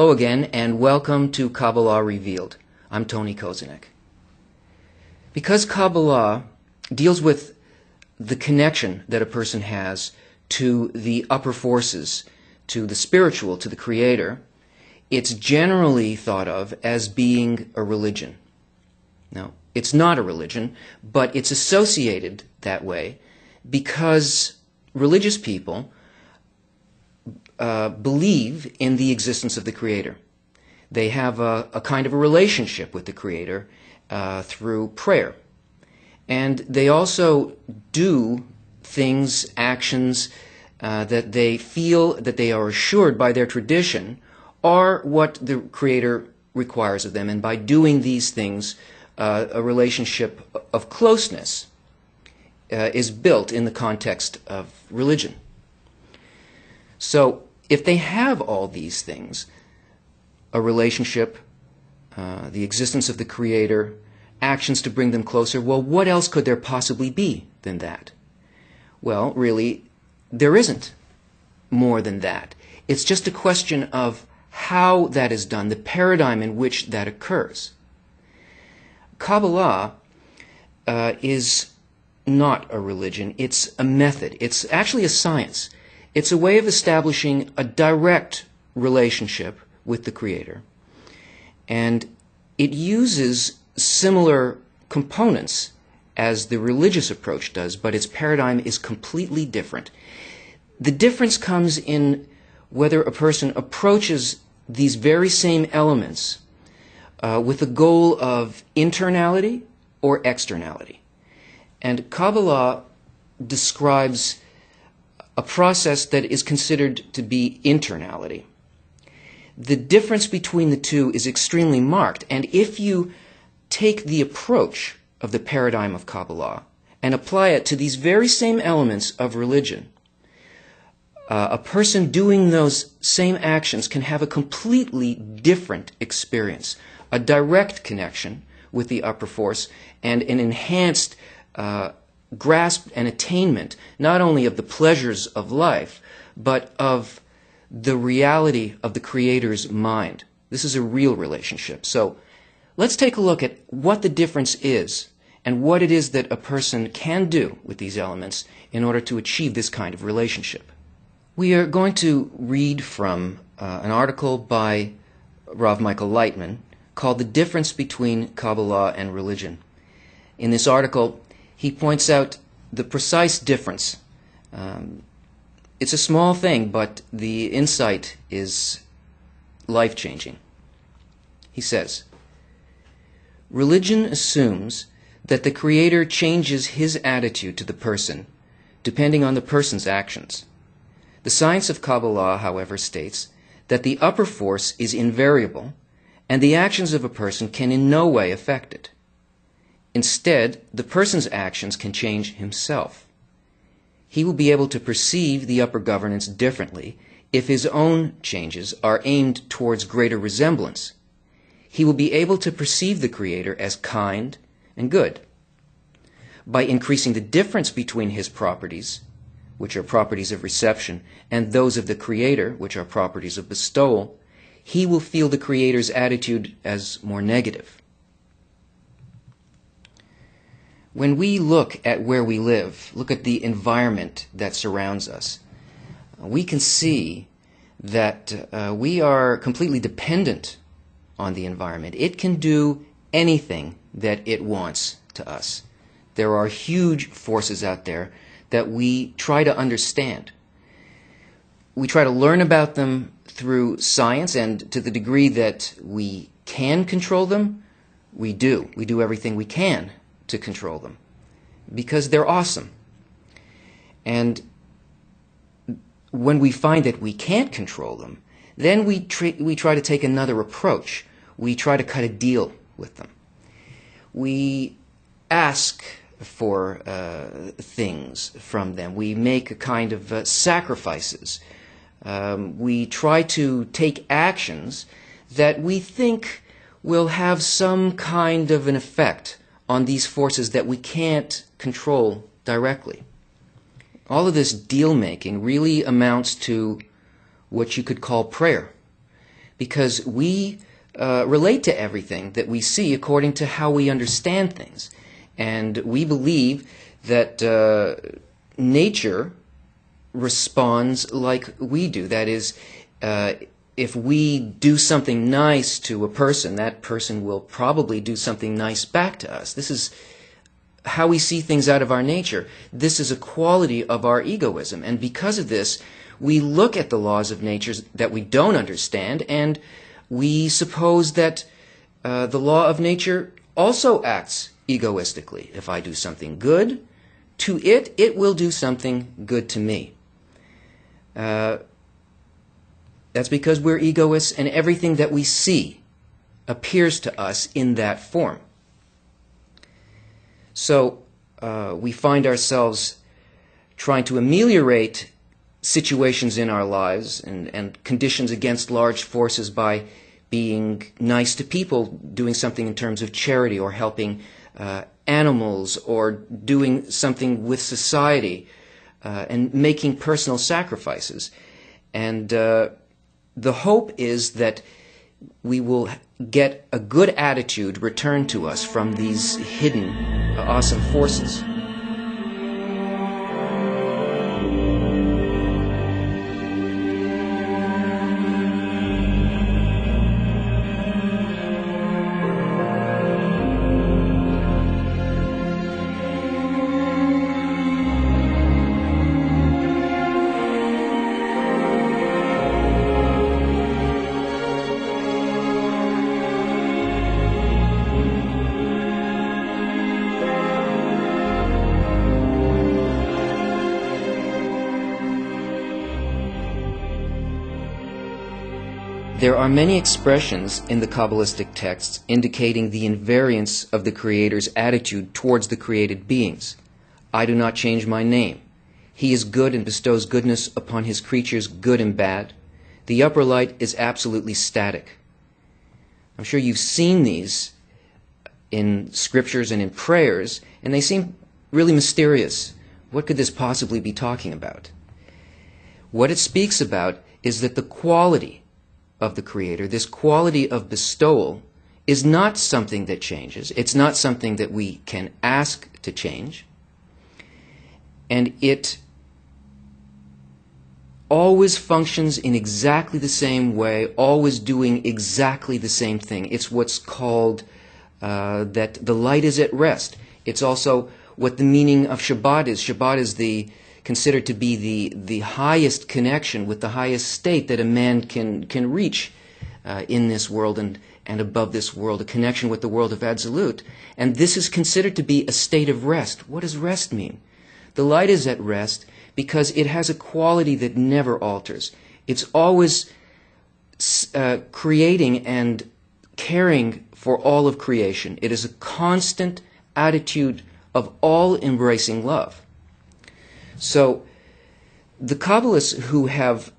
Hello again, and welcome to Kabbalah Revealed. I'm Tony Kozenek. Because Kabbalah deals with the connection that a person has to the upper forces, to the spiritual, to the Creator, it's generally thought of as being a religion. Now, it's not a religion, but it's associated that way because religious people believe in the existence of the Creator. They have a kind of a relationship with the Creator through prayer. And they also do things, actions that they feel, that they are assured by their tradition, are what the Creator requires of them. And by doing these things, a relationship of closeness is built in the context of religion. So, if they have all these things, a relationship, the existence of the Creator, actions to bring them closer, well, what else could there possibly be than that? Well, really, there isn't more than that. It's just a question of how that is done, the paradigm in which that occurs. Kabbalah is not a religion. It's a method. It's actually a science. It's a way of establishing a direct relationship with the Creator. And it uses similar components as the religious approach does, but its paradigm is completely different. The difference comes in whether a person approaches these very same elements with the goal of internality or externality. And Kabbalah describes a process that is considered to be internality. The difference between the two is extremely marked, and if you take the approach of the paradigm of Kabbalah and apply it to these very same elements of religion, a person doing those same actions can have a completely different experience, a direct connection with the upper force, and an enhanced grasp and attainment not only of the pleasures of life, but of the reality of the Creator's mind. This is a real relationship. So let's take a look at what the difference is and what it is that a person can do with these elements in order to achieve this kind of relationship. We are going to read from an article by Rav Michael Lightman called The Difference Between Kabbalah and Religion. In this article, he points out the precise difference. It's a small thing, but the insight is life-changing. He says, "Religion assumes that the Creator changes his attitude to the person, depending on the person's actions. The science of Kabbalah, however, states that the upper force is invariable, and the actions of a person can in no way affect it. Instead, the person's actions can change himself. He will be able to perceive the upper governance differently if his own changes are aimed towards greater resemblance. He will be able to perceive the Creator as kind and good. By increasing the difference between his properties, which are properties of reception, and those of the Creator, which are properties of bestowal, he will feel the Creator's attitude as more negative." When we look at where we live, look at the environment that surrounds us, we can see that we are completely dependent on the environment. It can do anything that it wants to us. There are huge forces out there that we try to understand. We try to learn about them through science, and to the degree that we can control them, we do. We do everything we can to control them because they're awesome. And when we find that we can't control them, then we try to take another approach. We try to cut a deal with them. We ask for things from them. We make a kind of sacrifices. We try to take actions that we think will have some kind of an effect on these forces that we can't control directly. All of this deal-making really amounts to what you could call prayer. because we relate to everything that we see according to how we understand things. And we believe that nature responds like we do. That is, if we do something nice to a person, that person will probably do something nice back to us. This is how we see things out of our nature. This is a quality of our egoism. And because of this, we look at the laws of nature that we don't understand, and we suppose that the law of nature also acts egoistically. If I do something good to it, it will do something good to me. That's because we're egoists, and everything that we see appears to us in that form. So we find ourselves trying to ameliorate situations in our lives and conditions against large forces by being nice to people, doing something in terms of charity, or helping animals, or doing something with society, and making personal sacrifices. And the hope is that we will get a good attitude returned to us from these hidden, awesome forces. There are many expressions in the Kabbalistic texts indicating the invariance of the Creator's attitude towards the created beings. I do not change my name. He is good and bestows goodness upon his creatures, good and bad. The upper light is absolutely static. I'm sure you've seen these in scriptures and in prayers, and they seem really mysterious. What could this possibly be talking about? What it speaks about is that the quality of the Creator, this quality of bestowal, is not something that changes. It's not something that we can ask to change. And it always functions in exactly the same way, always doing exactly the same thing. It's what's called that the light is at rest. It's also what the meaning of Shabbat is. Shabbat is considered to be the highest connection with the highest state that a man can reach in this world and above this world, a connection with the world of Absolute. And this is considered to be a state of rest. What does rest mean? The light is at rest because it has a quality that never alters. It's always creating and caring for all of creation. It is a constant attitude of all-embracing love. So the Kabbalists who have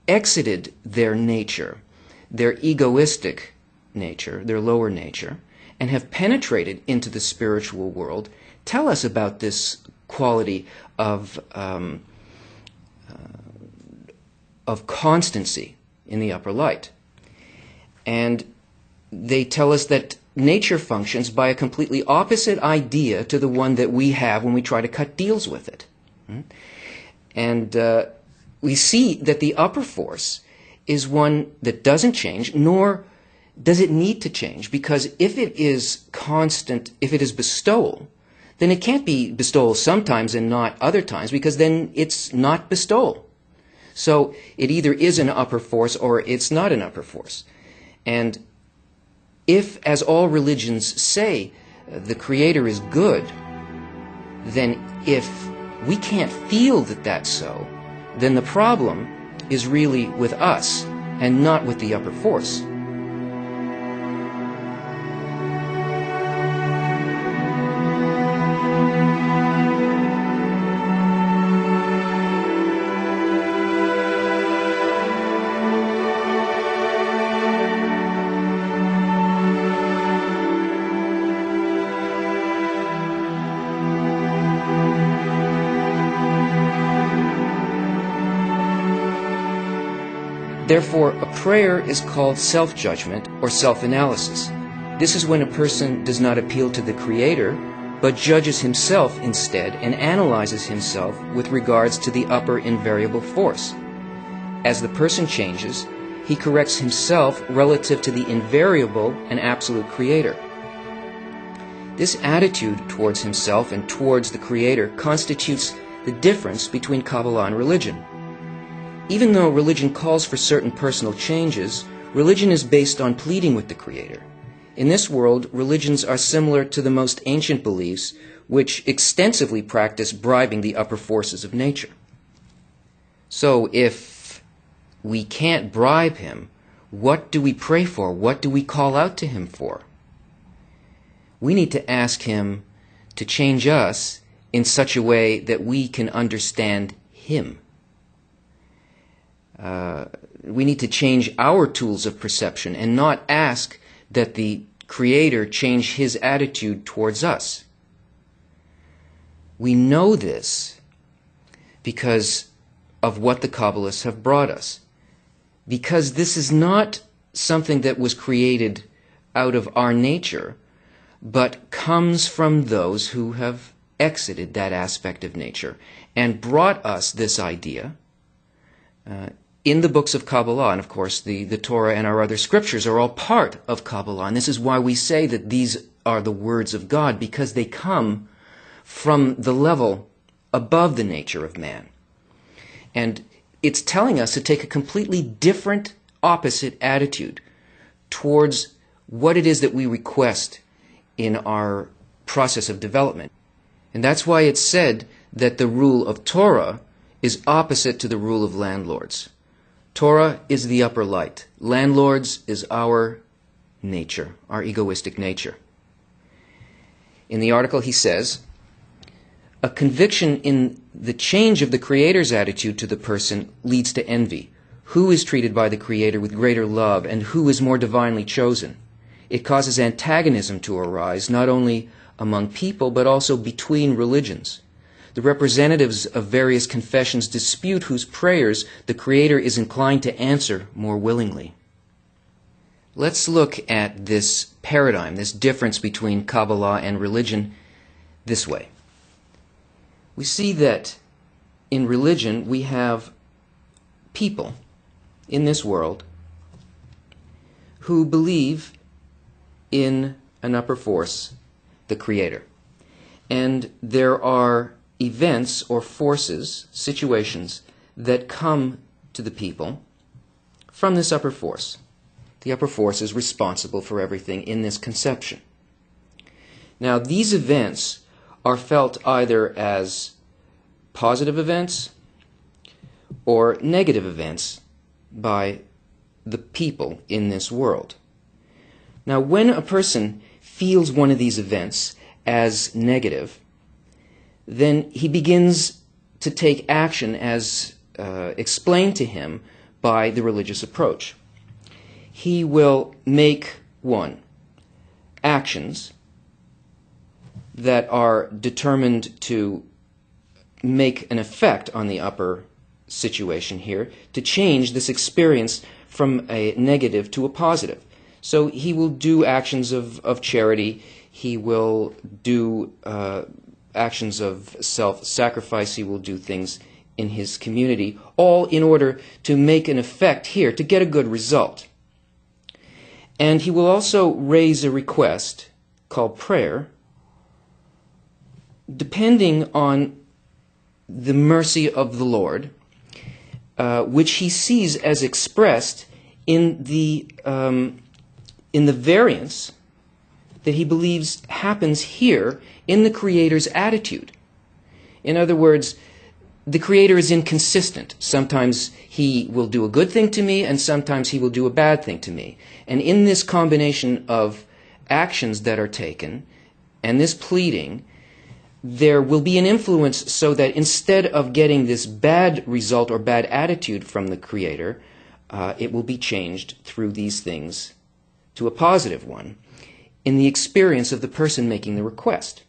exited their nature, their egoistic nature, their lower nature, and have penetrated into the spiritual world, tell us about this quality of constancy in the upper light. And they tell us that nature functions by a completely opposite idea to the one that we have when we try to cut deals with it. And we see that the upper force is one that doesn't change, nor does it need to change, because if it is constant, if it is bestowal, then it can't be bestowal sometimes and not other times, because then it's not bestowal. So it either is an upper force or it's not an upper force. And if, as all religions say, the Creator is good, then if we can't feel that that's so, then the problem is really with us and not with the upper force. Therefore, a prayer is called self-judgment or self-analysis. This is when a person does not appeal to the Creator, but judges himself instead and analyzes himself with regards to the upper invariable force. As the person changes, he corrects himself relative to the invariable and absolute Creator. This attitude towards himself and towards the Creator constitutes the difference between Kabbalah and religion. Even though religion calls for certain personal changes, religion is based on pleading with the Creator. In this world, religions are similar to the most ancient beliefs, which extensively practice bribing the upper forces of nature. So if we can't bribe him, what do we pray for? What do we call out to him for? We need to ask him to change us in such a way that we can understand him. We need to change our tools of perception and not ask that the Creator change his attitude towards us. We know this because of what the Kabbalists have brought us. Because this is not something that was created out of our nature, but comes from those who have exited that aspect of nature and brought us this idea in the books of Kabbalah. And of course, the Torah and our other scriptures are all part of Kabbalah. And this is why we say that these are the words of God, because they come from the level above the nature of man. And it's telling us to take a completely different, opposite attitude towards what it is that we request in our process of development. And that's why it's said that the rule of Torah is opposite to the rule of landlords. Torah is the upper light. Landlords is our nature, our egoistic nature. In the article he says, a conviction in the change of the Creator's attitude to the person leads to envy. Who is treated by the Creator with greater love, and who is more divinely chosen? It causes antagonism to arise, not only among people, but also between religions. The representatives of various confessions dispute whose prayers the Creator is inclined to answer more willingly. Let's look at this paradigm, this difference between Kabbalah and religion, this way. We see that in religion we have people in this world who believe in an upper force, the Creator. And there are events or forces, situations, that come to the people from this upper force. The upper force is responsible for everything in this conception. Now, these events are felt either as positive events or negative events by the people in this world. Now, when a person feels one of these events as negative, then he begins to take action as explained to him by the religious approach. He will make, one, actions that are determined to make an effect on the upper situation here, to change this experience from a negative to a positive. So he will do actions of charity, he will do actions of self-sacrifice, he will do things in his community, all in order to make an effect here, to get a good result. And he will also raise a request called prayer, depending on the mercy of the Lord, which he sees as expressed in the variance that he believes happens here in the Creator's attitude. In other words, the Creator is inconsistent. Sometimes he will do a good thing to me, and sometimes he will do a bad thing to me. And in this combination of actions that are taken, and this pleading, there will be an influence so that instead of getting this bad result or bad attitude from the Creator, it will be changed through these things to a positive one in the experience of the person making the request.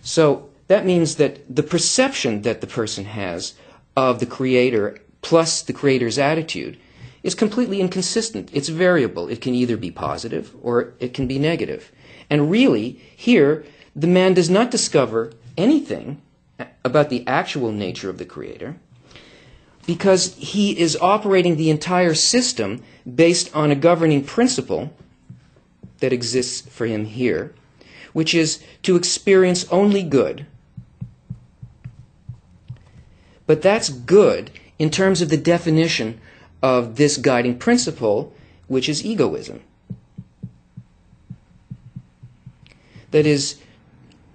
So that means that the perception that the person has of the Creator plus the Creator's attitude is completely inconsistent. It's variable. It can either be positive or it can be negative. And really, here, the man does not discover anything about the actual nature of the Creator, because he is operating the entire system based on a governing principle that exists for him here, which is to experience only good. But that's good in terms of the definition of this guiding principle, which is egoism. That is,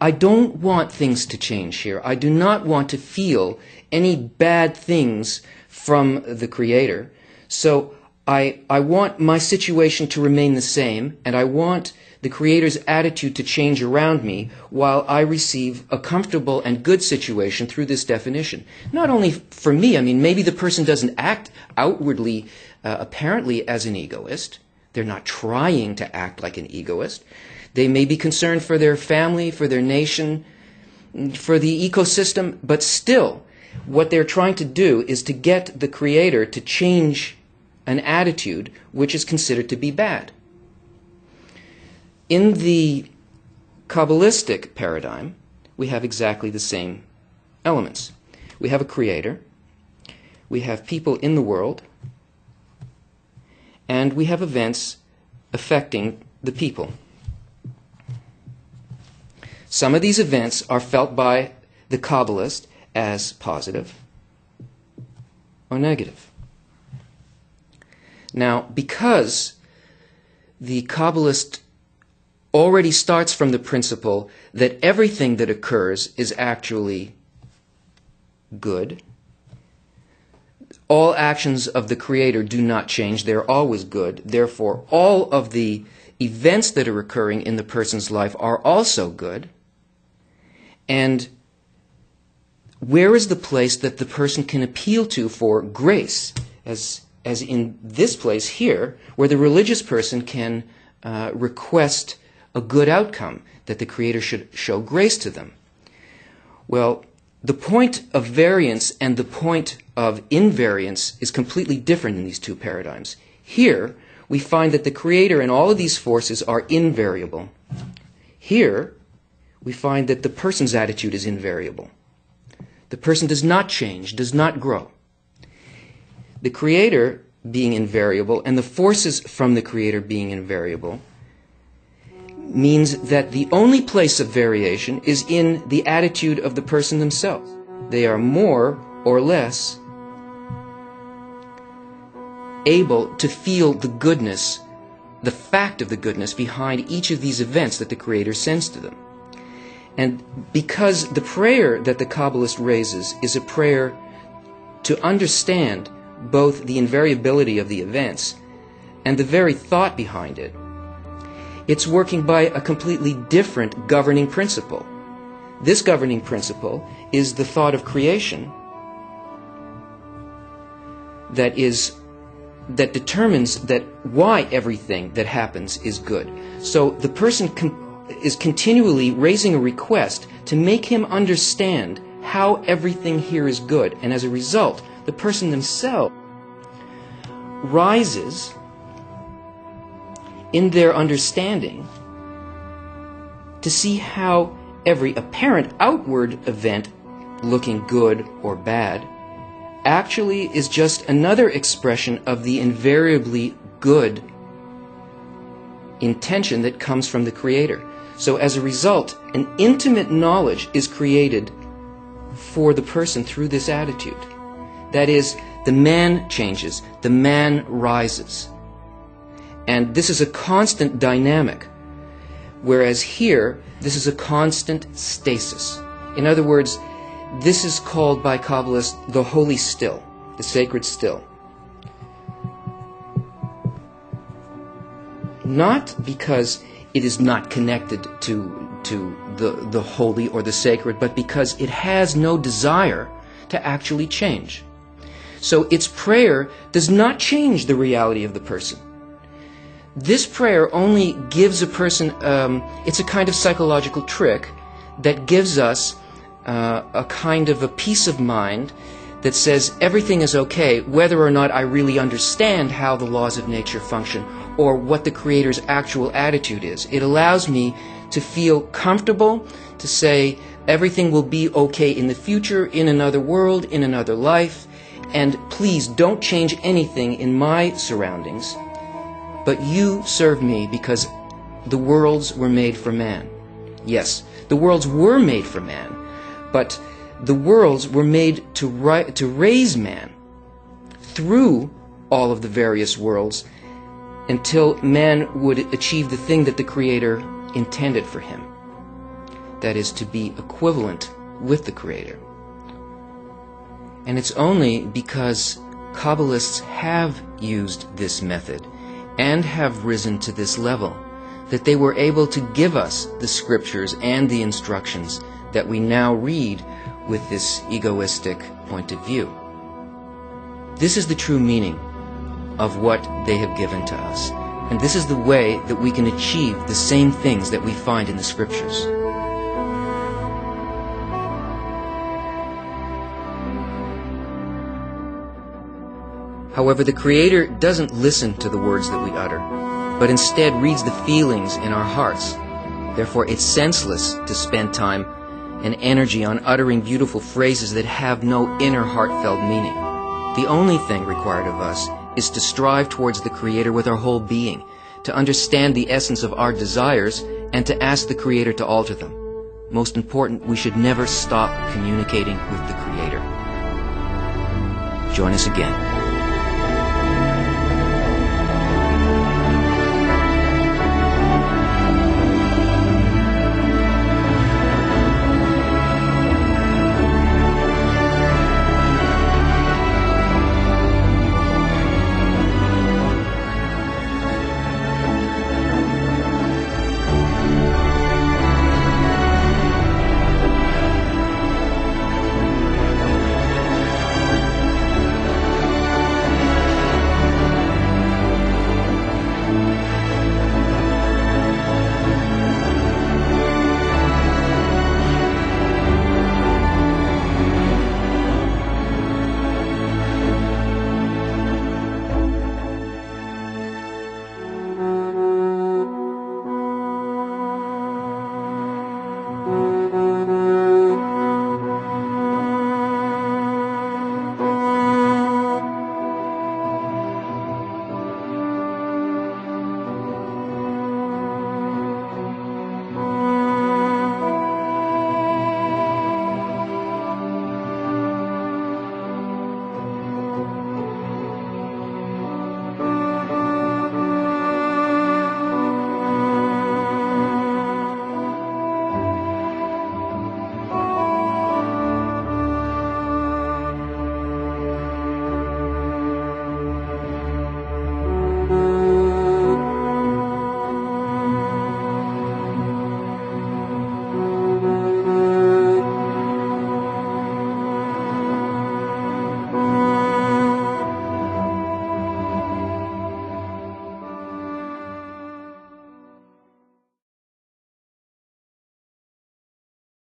I don't want things to change here. I do not want to feel any bad things from the Creator. So I want my situation to remain the same, and I want the Creator's attitude to change around me while I receive a comfortable and good situation through this definition. Not only for me, I mean, maybe the person doesn't act outwardly, apparently as an egoist. They're not trying to act like an egoist. They may be concerned for their family, for their nation, for the ecosystem, but still, what they're trying to do is to get the Creator to change an attitude which is considered to be bad. In the Kabbalistic paradigm, we have exactly the same elements. We have a Creator, we have people in the world, and we have events affecting the people. Some of these events are felt by the Kabbalist as positive or negative. Now, because the Kabbalist already starts from the principle that everything that occurs is actually good, all actions of the Creator do not change, they're always good, therefore all of the events that are occurring in the person's life are also good. And where is the place that the person can appeal to for grace, as in this place here, where the religious person can request a good outcome, that the Creator should show grace to them? Well, the point of variance and the point of invariance is completely different in these two paradigms. Here, we find that the Creator and all of these forces are invariable. Here, we find that the person's attitude is invariable. The person does not change, does not grow. The Creator being invariable and the forces from the Creator being invariable means that the only place of variation is in the attitude of the person themselves. They are more or less able to feel the goodness, the fact of the goodness behind each of these events that the Creator sends to them. And because the prayer that the Kabbalist raises is a prayer to understand both the invariability of the events and the very thought behind it, it's working by a completely different governing principle. This governing principle is the thought of creation that determines that why everything that happens is good. So the person is continually raising a request to make him understand how everything here is good. And as a result, the person themselves rises in their understanding to see how every apparent outward event, looking good or bad, actually is just another expression of the invariably good intention that comes from the Creator. So as a result, an intimate knowledge is created for the person through this attitude. That is, the man changes, the man rises. And this is a constant dynamic, whereas here, this is a constant stasis. In other words, this is called by Kabbalists the holy still, the sacred still. Not because it is not connected to the holy or the sacred, but because it has no desire to actually change. So its prayer does not change the reality of the person. This prayer only gives a person, it's a kind of psychological trick that gives us a kind of a peace of mind that says everything is okay whether or not I really understand how the laws of nature function or what the Creator's actual attitude is. It allows me to feel comfortable, to say everything will be okay in the future, in another world, in another life, and please don't change anything in my surroundings, but you serve me because the worlds were made for man. Yes, the worlds were made for man, but the worlds were made to raise man through all of the various worlds until man would achieve the thing that the Creator intended for him. That is, to be equivalent with the Creator. And it's only because Kabbalists have used this method and have risen to this level that they were able to give us the scriptures and the instructions that we now read with this egoistic point of view. This is the true meaning of what they have given to us. And this is the way that we can achieve the same things that we find in the scriptures. However, the Creator doesn't listen to the words that we utter, but instead reads the feelings in our hearts. Therefore, it's senseless to spend time and energy on uttering beautiful phrases that have no inner heartfelt meaning. The only thing required of us is to strive towards the Creator with our whole being, to understand the essence of our desires, and to ask the Creator to alter them. Most important, we should never stop communicating with the Creator. Join us again.